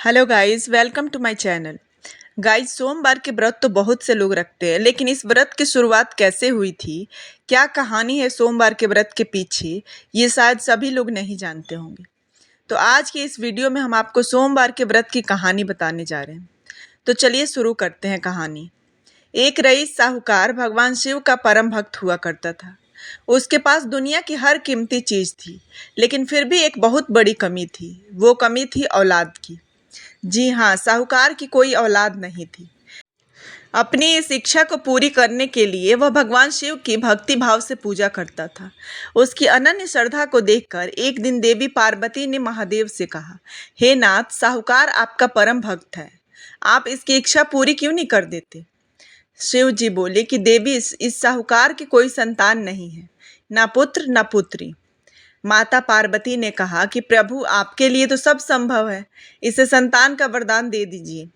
Hello guys, welcome to my channel. Guys, सोमवार के व्रत तो बहुत से लोग रखते हैं, लेकिन इस व्रत की शुरुआत कैसे हुई थी, क्या कहानी है सोमवार के व्रत के पीछे, ये शायद सभी लोग नहीं जानते होंगे। तो आज की इस वीडियो में हम आपको सोमवार के व्रत की कहानी बताने जा रहे हैं। तो चलिए शुरू करते हैं कहानी। एक रईस साहूकार भगवान शिव का परम भक्त हुआ करता था। उसके पास दुनिया की हर कीमती चीज थी, लेकिन फिर भी एक बहुत बड़ी कमी थी। वो कमी थी औलाद की। जी हाँ, साहूकार की कोई औलाद नहीं थी। अपनी इस इच्छा को पूरी करने के लिए वह भगवान शिव की भक्ति भाव से पूजा करता था। उसकी अनन्य श्रद्धा को देखकर एक दिन देवी पार्वती ने महादेव से कहा, हे नाथ, साहूकार आपका परम भक्त है, आप इसकी इच्छा पूरी क्यों नहीं कर देते। शिव जी बोले कि देवी, इस साहूकार की कोई संतान नहीं है, ना पुत्र ना पुत्री। माता पार्वती ने कहा कि प्रभु, आपके लिए तो सब संभव है, इसे संतान का वरदान दे दीजिए।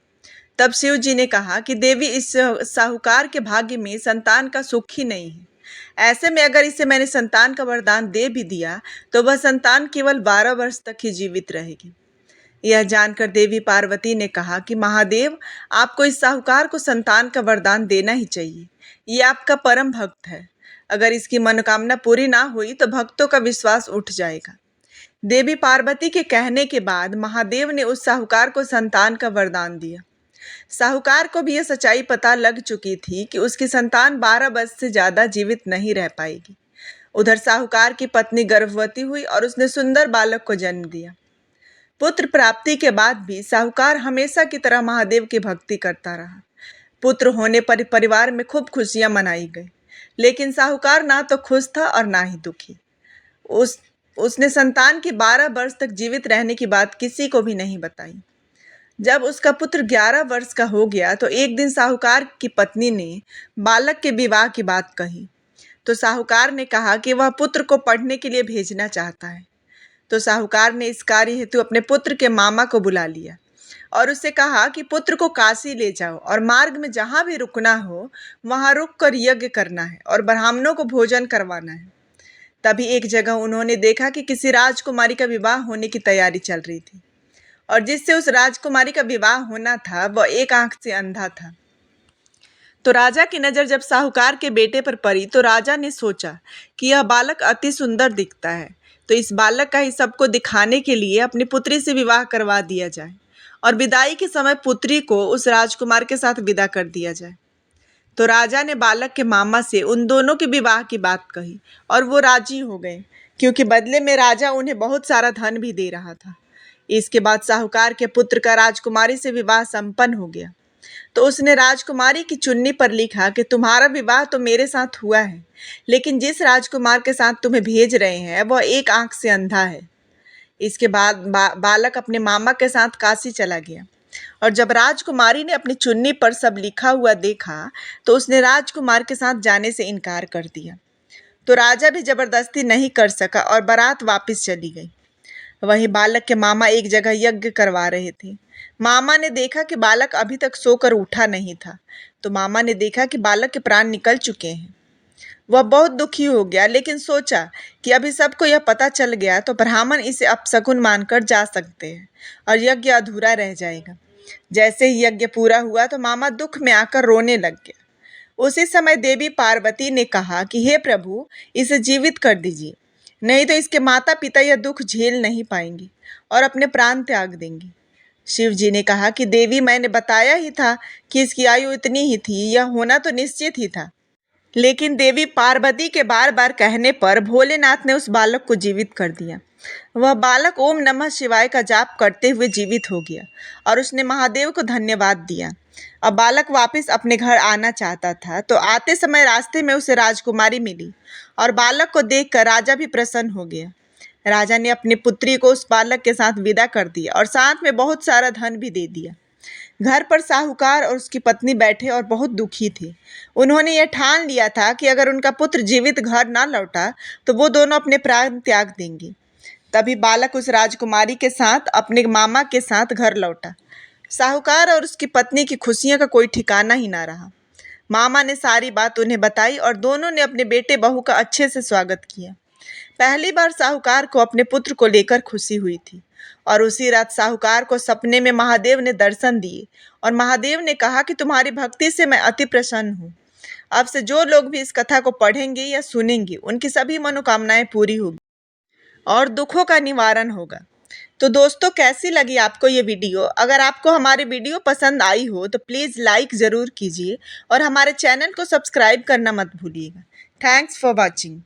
तब शिव जी ने कहा कि देवी, इस साहूकार के भाग्य में संतान का सुख ही नहीं है। ऐसे में अगर इसे मैंने संतान का वरदान दे भी दिया तो वह संतान केवल 12 वर्ष तक ही जीवित रहेगी। यह जानकर देवी पार्वती ने कहा कि महादेव, आपको इस साहूकार को संतान का वरदान देना ही चाहिए। ये आपका परम भक्त है। अगर इसकी मनोकामना पूरी ना हुई तो भक्तों का विश्वास उठ जाएगा। देवी पार्वती के कहने के बाद महादेव ने उस साहूकार को संतान का वरदान दिया। साहूकार को भी यह सच्चाई पता लग चुकी थी कि उसकी संतान 12 वर्ष से ज्यादा जीवित नहीं रह पाएगी। उधर साहूकार की पत्नी गर्भवती हुई और उसने सुंदर बालक को जन्म दिया। पुत्र प्राप्ति के बाद भी साहूकार हमेशा की तरह महादेव की भक्ति करता रहा। पुत्र होने पर परिवार में खूब खुशियां मनाई गई, लेकिन साहूकार ना तो खुश था और ना ही दुखी। उस उसने संतान की 12 वर्ष तक जीवित रहने की बात किसी को भी नहीं बताई। जब उसका पुत्र 11 वर्ष का हो गया तो एक दिन साहूकार की पत्नी ने बालक के विवाह की बात कही। तो साहूकार ने कहा कि वह पुत्र को पढ़ने के लिए भेजना चाहता है। तो साहूकार ने इस कार्य हेतु अपने पुत्र के मामा को बुला लिया और उससे कहा कि पुत्र को काशी ले जाओ और मार्ग में जहाँ भी रुकना हो वहाँ रुक कर यज्ञ करना है और ब्राह्मणों को भोजन करवाना है। तभी एक जगह उन्होंने देखा कि किसी राजकुमारी का विवाह होने की तैयारी चल रही थी और जिससे उस राजकुमारी का विवाह होना था वह एक आंख से अंधा था। तो राजा की नज़र जब साहूकार के बेटे पर पड़ी तो राजा ने सोचा कि यह बालक अति सुंदर दिखता है, तो इस बालक का ही सबको दिखाने के लिए अपनी पुत्री से विवाह करवा दिया जाए और विदाई के समय पुत्री को उस राजकुमार के साथ विदा कर दिया जाए। तो राजा ने बालक के मामा से उन दोनों के विवाह की बात कही और वो राजी हो गए, क्योंकि बदले में राजा उन्हें बहुत सारा धन भी दे रहा था। इसके बाद साहूकार के पुत्र का राजकुमारी से विवाह संपन्न हो गया। तो उसने राजकुमारी की चुन्नी पर लिखा कि तुम्हारा विवाह तो मेरे साथ हुआ है, लेकिन जिस राजकुमार के साथ तुम्हें भेज रहे हैं वह एक आंख से अंधा है। इसके बाद बालक अपने मामा के साथ काशी चला गया और जब राजकुमारी ने अपनी चुन्नी पर सब लिखा हुआ देखा तो उसने राजकुमार के साथ जाने से इनकार कर दिया। तो राजा भी जबरदस्ती नहीं कर सका और बारात वापस चली गई। वहीं बालक के मामा एक जगह यज्ञ करवा रहे थे। मामा ने देखा कि बालक अभी तक सोकर उठा नहीं था। तो मामा ने देखा कि बालक के प्राण निकल चुके हैं। वह बहुत दुखी हो गया, लेकिन सोचा कि अभी सबको यह पता चल गया तो ब्राह्मण इसे अपशकुन मानकर जा सकते हैं और यज्ञ अधूरा रह जाएगा। जैसे ही यज्ञ पूरा हुआ तो मामा दुख में आकर रोने लग गया। उसी समय देवी पार्वती ने कहा कि हे प्रभु, इसे जीवित कर दीजिए, नहीं तो इसके माता पिता यह दुख झेल नहीं पाएंगे और अपने प्राण त्याग देंगे। शिव जी ने कहा कि देवी, मैंने बताया ही था कि इसकी आयु इतनी ही थी, यह होना तो निश्चित ही था। लेकिन देवी पार्वती के बार बार कहने पर भोलेनाथ ने उस बालक को जीवित कर दिया। वह बालक ओम नमः शिवाय का जाप करते हुए जीवित हो गया और उसने महादेव को धन्यवाद दिया। अब बालक वापस अपने घर आना चाहता था, तो आते समय रास्ते में उसे राजकुमारी मिली और बालक को देखकर राजा भी प्रसन्न हो गया। राजा ने अपनी पुत्री को उस बालक के साथ विदा कर दिया और साथ में बहुत सारा धन भी दे दिया। घर पर साहूकार और उसकी पत्नी बैठे और बहुत दुखी थे। उन्होंने यह ठान लिया था कि अगर उनका पुत्र जीवित घर न लौटा तो वो दोनों अपने प्राण त्याग देंगे। तभी बालक उस राजकुमारी के साथ अपने मामा के साथ घर लौटा। साहूकार और उसकी पत्नी की खुशियों का कोई ठिकाना ही ना रहा। मामा ने सारी बात उन्हें बताई और दोनों ने अपने बेटे बहू का अच्छे से स्वागत किया। पहली बार साहूकार को अपने पुत्र को लेकर खुशी हुई थी। और उसी रात साहूकार को सपने में महादेव ने दर्शन दिए और महादेव ने कहा कि तुम्हारी भक्ति से मैं अति प्रसन्न हूँ। अब से जो लोग भी इस कथा को पढ़ेंगे या सुनेंगे उनकी सभी मनोकामनाएं पूरी होगी और दुखों का निवारण होगा। तो दोस्तों, कैसी लगी आपको ये वीडियो? अगर आपको हमारी वीडियो पसंद आई हो तो प्लीज़ लाइक ज़रूर कीजिए और हमारे चैनल को सब्सक्राइब करना मत भूलिएगा। Thanks for watching.